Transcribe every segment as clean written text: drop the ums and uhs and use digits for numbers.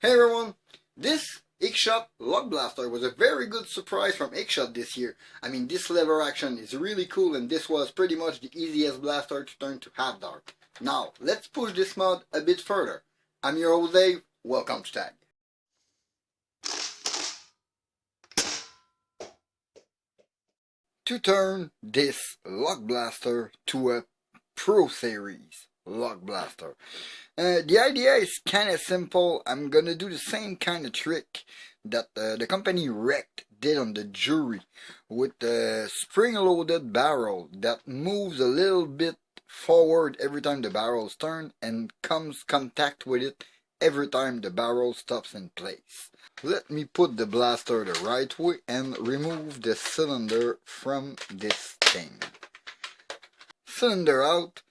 Hey everyone, this Inkshot Log Blaster was a very good surprise from Inkshot this year. I mean, this lever action is really cool and this was pretty much the easiest blaster to turn to half dark. Now, let's push this mod a bit further. I'm your host Dave, welcome to Tag. To turn this Log Blaster to a Pro Series Log Blaster. The idea is kind of simple. I'm gonna do the same kind of trick that the company Wrecked did on the Zuru with the spring-loaded barrel that moves a little bit forward every time the barrel's turned and comes contact with it every time the barrel stops in place. Let me put the blaster the right way and remove the cylinder from this thing. Cylinder out.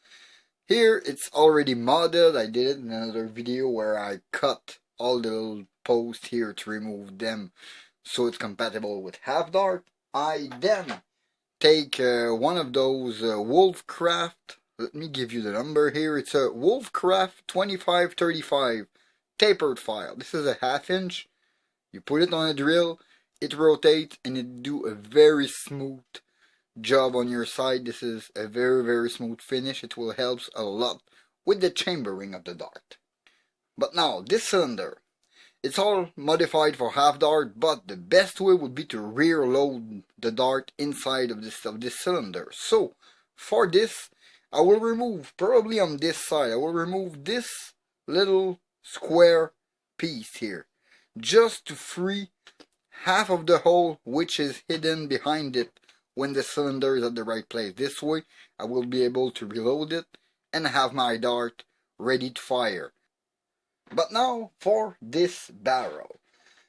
Here it's already modded. I did it in another video where I cut all the little posts here to remove them so it's compatible with half dark. I then take one of those Wolfcraft, let me give you the number here, it's a Wolfcraft 2535 tapered file. This is a 1/2 inch. You put it on a drill, it rotates and it do a very smooth job on your side. This is a very smooth finish. It will help a lot with the chambering of the dart. But now this cylinder, it's all modified for half dart, but the best way would be to rear load the dart inside of this cylinder. So for this I will remove, probably on this side, I will remove this little square piece here just to free half of the hole which is hidden behind it when the cylinder is at the right place. This way I will be able to reload it and have my dart ready to fire. But now for this barrel.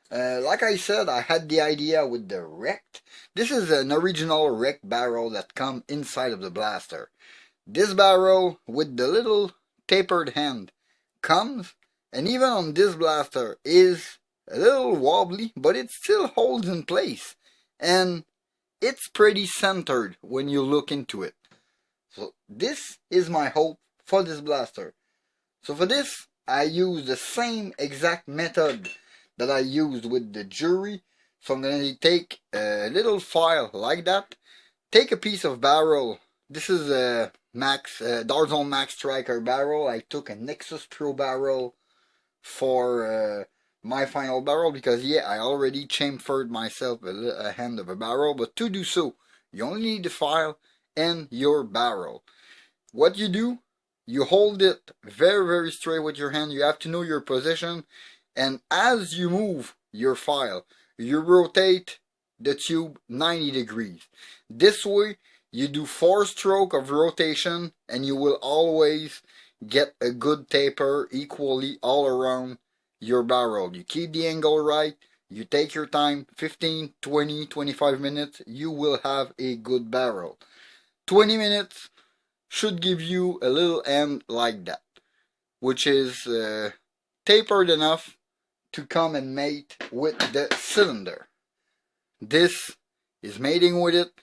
Like I said, I had the idea with the Wrecked. This is an original Wrecked barrel that comes inside of the blaster. This barrel with the little tapered hand comes, and even on this blaster is a little wobbly, but it still holds in place. And it's pretty centered when you look into it. So this is my hope for this blaster. So for this, I use the same exact method that I used with the Zuru. So I'm going to take a little file like that, take a piece of barrel. This is a Darzone Max Striker barrel. I took a Nexus Pro barrel for my final barrel because I already chamfered myself a hand of a barrel, but to do so you only need the file and your barrel. What you do, you hold it very straight with your hand. You have to know your position, and as you move your file you rotate the tube 90 degrees. This way you do 4 strokes of rotation and you will always get a good taper equally all around your barrel. You keep the angle right, you take your time, 15, 20, 25 minutes, you will have a good barrel. 20 minutes should give you a little end like that, which is tapered enough to come and mate with the cylinder. This is mating with it,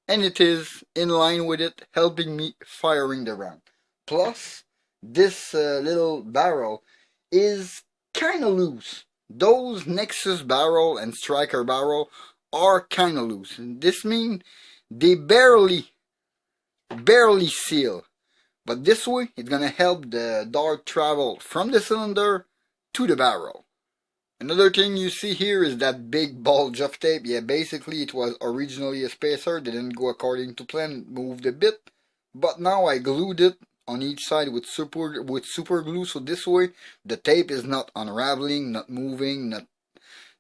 and it is in line with it, helping me firing the round. Plus, this little barrel is kind of loose. Those Nexus barrel and Striker barrel are kind of loose. And this means they barely seal. But this way, it's going to help the dart travel from the cylinder to the barrel. Another thing you see here is that big bulge of tape. Yeah, basically it was originally a spacer. Didn't go according to plan, moved a bit. But now I glued it on each side with super glue, so this way the tape is not unraveling, not moving,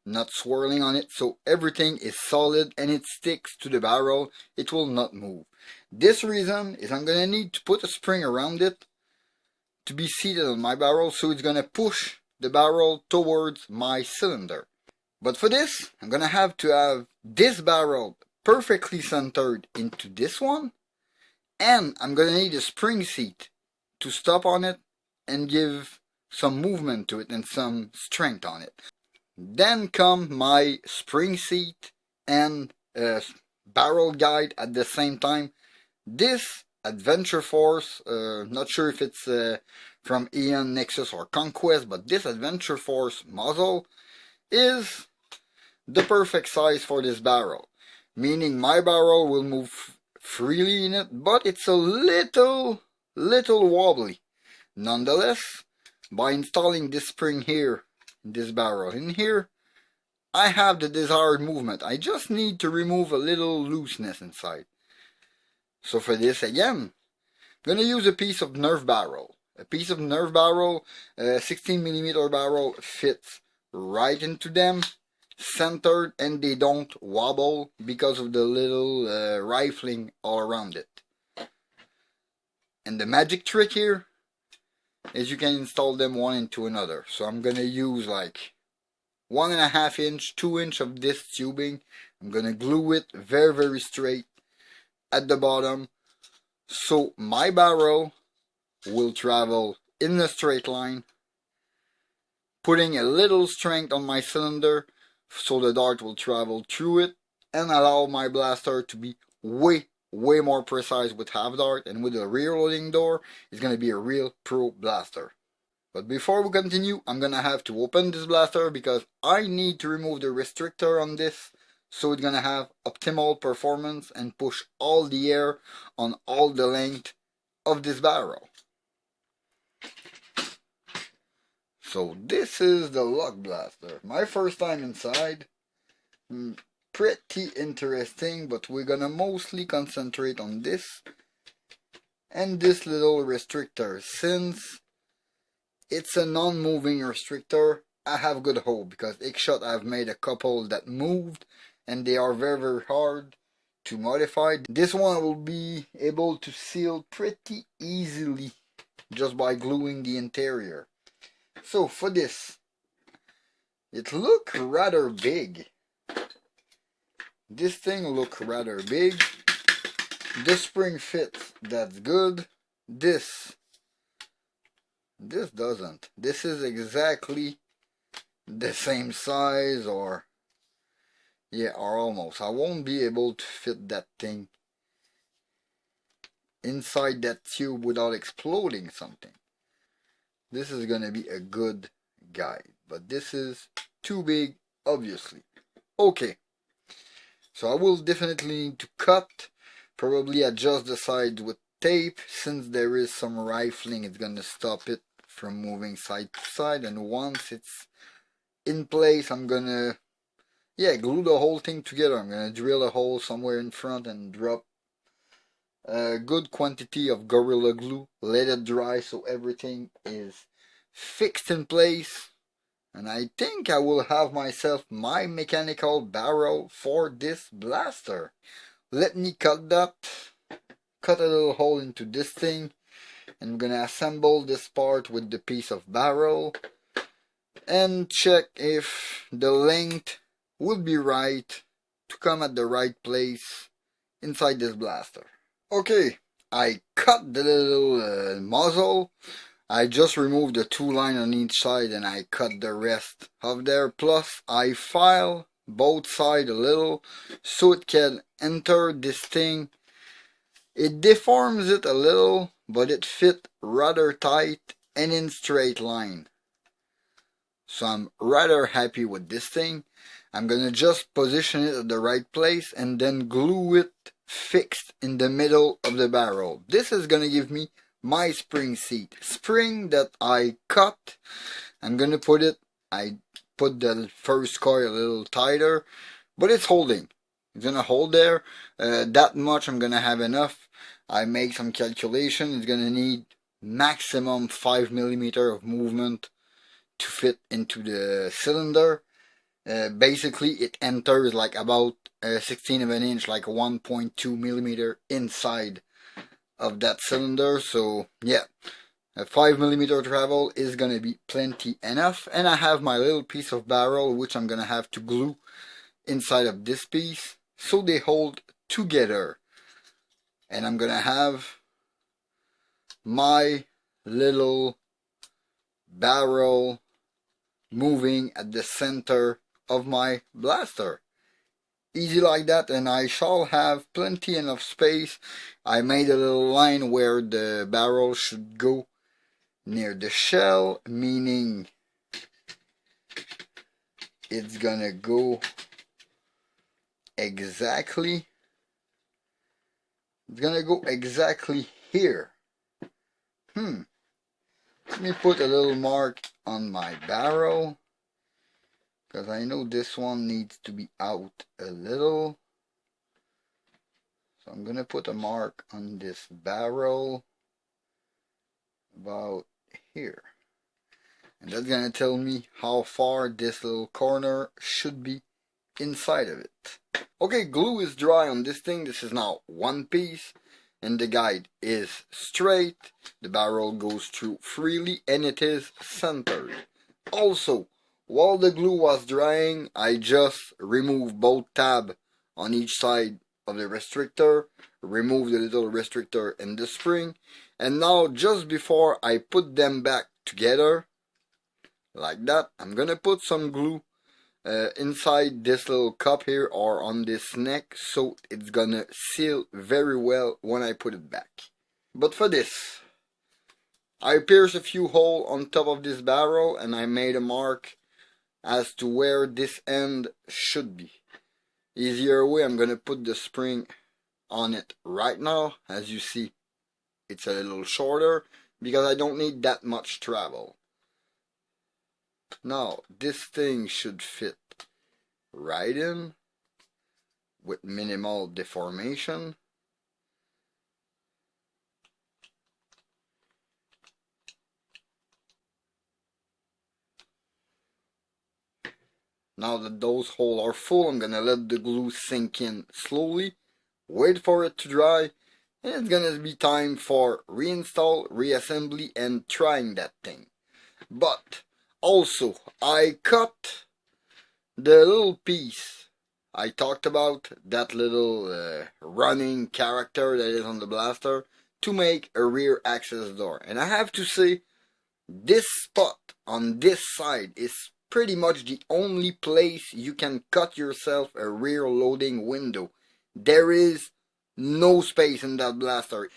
not swirling on it, so everything is solid and it sticks to the barrel. It will not move. This reason is I'm gonna need to put a spring around it to be seated on my barrel, so it's gonna push the barrel towards my cylinder. But for this, I'm gonna have to have this barrel perfectly centered into this one, and I'm going to need a spring seat to stop on it and give some movement to it and some strength on it. Then come my spring seat and barrel guide at the same time. This Adventure Force. Not sure if it's from Eon, Nexus, or Conquest, but this Adventure Force muzzle is the perfect size for this barrel. Meaning my barrel will move freely in it, but it's a little wobbly. Nonetheless, by installing this spring here, this barrel in here, I have the desired movement. I just need to remove a little looseness inside. So for this again, I'm going to use a piece of Nerf barrel. A piece of Nerf barrel, 16mm barrel fits right into them, centered, and they don't wobble because of the little rifling all around it. And the magic trick here is you can install them one into another. So I'm going to use like 1.5 inch, 2 inch of this tubing. I'm going to glue it very straight at the bottom, so my barrel will travel in a straight line, putting a little strength on my cylinder so the dart will travel through it and allow my blaster to be way more precise with half dart, and with a rear loading door it's going to be a real pro blaster. But before we continue, I'm going to have to open this blaster because I need to remove the restrictor on this, so it's going to have optimal performance and push all the air on all the length of this barrel. So this is the luck blaster. My first time inside. Pretty interesting, but we're going to mostly concentrate on this and this little restrictor. Since it's a non-moving restrictor, I have good hope, because X-Shot I've made a couple that moved and they are very hard to modify. This one will be able to seal pretty easily just by gluing the interior. So for this, it look rather big. This thing look rather big. The spring fits, that's good. This doesn't. This is exactly the same size, or yeah, or almost. I won't be able to fit that thing inside that tube without exploding something. This is gonna be a good guide, but this is too big, obviously. Okay, so I will definitely need to cut, probably adjust the sides with tape. Since there is some rifling, it's gonna stop it from moving side to side, and once it's in place, I'm gonna glue the whole thing together. I'm gonna drill a hole somewhere in front and drop a good quantity of Gorilla Glue, let it dry so everything is fixed in place, and I think I will have myself my mechanical barrel for this blaster. Let me cut a little hole into this thing. I'm gonna assemble this part with the piece of barrel and check if the length will be right to come at the right place inside this blaster. Okay, I cut the little muzzle. I just removed the 2 lines on each side and I cut the rest of there. Plus I file both sides a little so it can enter this thing. It deforms it a little, but it fit rather tight and in straight line. So I'm rather happy with this thing. I'm gonna just position it at the right place and then glue it fixed in the middle of the barrel. This is gonna give me my spring seat. Spring that I cut. I'm gonna put it, I put the first coil a little tighter, but it's holding. It's gonna hold there. That much I'm gonna have enough. I make some calculation. It's gonna need maximum 5mm of movement to fit into the cylinder. Basically it enters like about 16 of an inch, like 1.2mm inside of that cylinder. So yeah, a 5mm travel is gonna be plenty enough. And I have my little piece of barrel which I'm gonna have to glue inside of this piece so they hold together. And I'm gonna have my little barrel moving at the center of my blaster. Easy like that, and I shall have plenty enough space. I made a little line where the barrel should go near the shell, meaning it's gonna go exactly here. Let me put a little mark on my barrel, because I know this one needs to be out a little. So I'm gonna put a mark on this barrel about here, and that's gonna tell me how far this little corner should be inside of it. Okay, glue is dry on this thing. This is now one piece, and the guide is straight. The barrel goes through freely, and it is centered. Also, while the glue was drying, I just removed both tabs on each side of the restrictor, removed the little restrictor and the spring, and now just before I put them back together, like that, I'm gonna put some glue inside this little cup here or on this neck, so it's gonna seal very well when I put it back. But for this, I pierced a few holes on top of this barrel, and I made a mark as to where this end should be. Easier way, I'm gonna put the spring on it right now. As you see, it's a little shorter because I don't need that much travel. Now this thing should fit right in with minimal deformation. Now that those holes are full, I'm gonna let the glue sink in slowly, wait for it to dry, and it's gonna be time for reinstall, reassembly, and trying that thing. But also, I cut the little piece I talked about, that little running character that is on the blaster, to make a rear access door. And I have to say, this spot on this side is pretty much the only place you can cut yourself a rear loading window. There is no space in that blaster.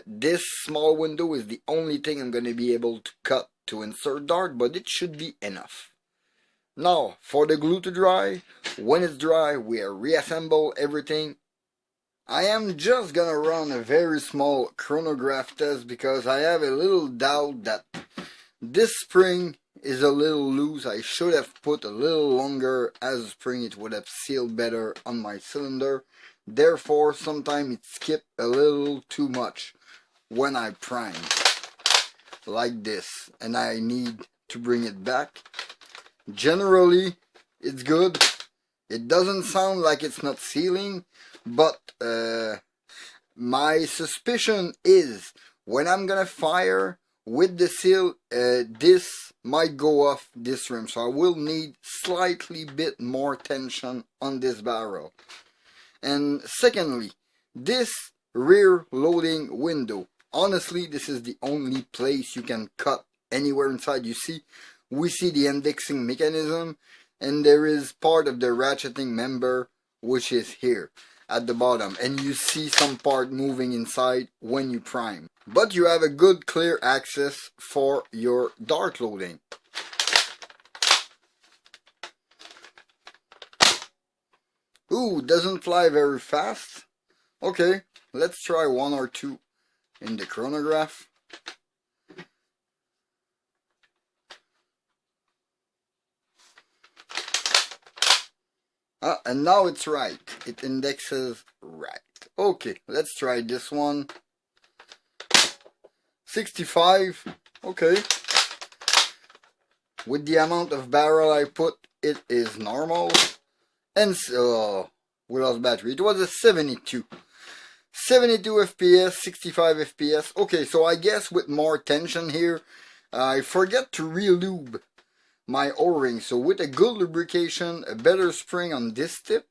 This small window is the only thing I'm going to be able to cut to insert dart, but it should be enough. Now, for the glue to dry, when it's dry, we reassemble everything. I am just gonna run a very small chronograph test because I have a little doubt that this spring is a little loose. I should have put a little longer as a spring. It would have sealed better on my cylinder. Therefore, sometimes it skipped a little too much when I prime like this, and I need to bring it back. Generally, it's good. It doesn't sound like it's not sealing, but my suspicion is when I'm gonna fire with the seal, this might go off this rim, so I will need slightly bit more tension on this barrel. And secondly, this rear loading window, honestly, this is the only place you can cut anywhere inside. You see, we see the indexing mechanism, and there is part of the ratcheting member which is here at the bottom, and you see some part moving inside when you prime. But you have a good clear access for your dart loading. Ooh, doesn't fly very fast. Okay, let's try one or two in the chronograph. And now it's right. It indexes right. Okay, let's try this one. 65. Okay. With the amount of barrel I put, it is normal. And so, we lost battery. It was a 72. 72 FPS, 65 FPS. Okay, so I guess with more tension here, I forget to re-lube my O-ring. So with a good lubrication, a better spring on this tip,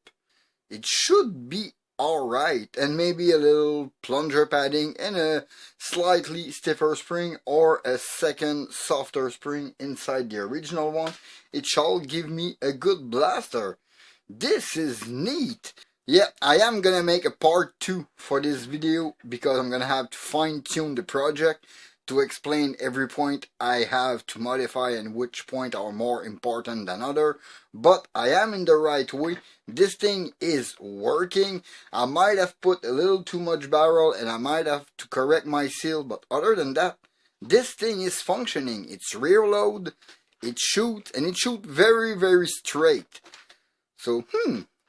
it should be alright. And maybe a little plunger padding and a slightly stiffer spring or a second softer spring inside the original one. It shall give me a good blaster. This is neat. Yeah, I am gonna make a part 2 for this video because I'm gonna have to fine tune the project to explain every point I have to modify and which point are more important than other. But I am in the right way. This thing is working. I might have put a little too much barrel and I might have to correct my seal, but other than that, this thing is functioning. It's rear load, it shoots, and it shoots very, very straight. So,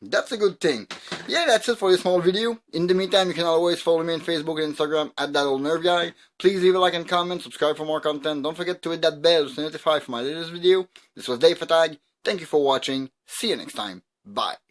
that's a good thing. Yeah, that's it for this small video. In the meantime, you can always follow me on Facebook and Instagram at ThatOldNerveGuy. Please leave a like and comment, subscribe for more content. Don't forget to hit that bell to notify for my latest video. This was Dave Fatag. Thank you for watching. See you next time. Bye.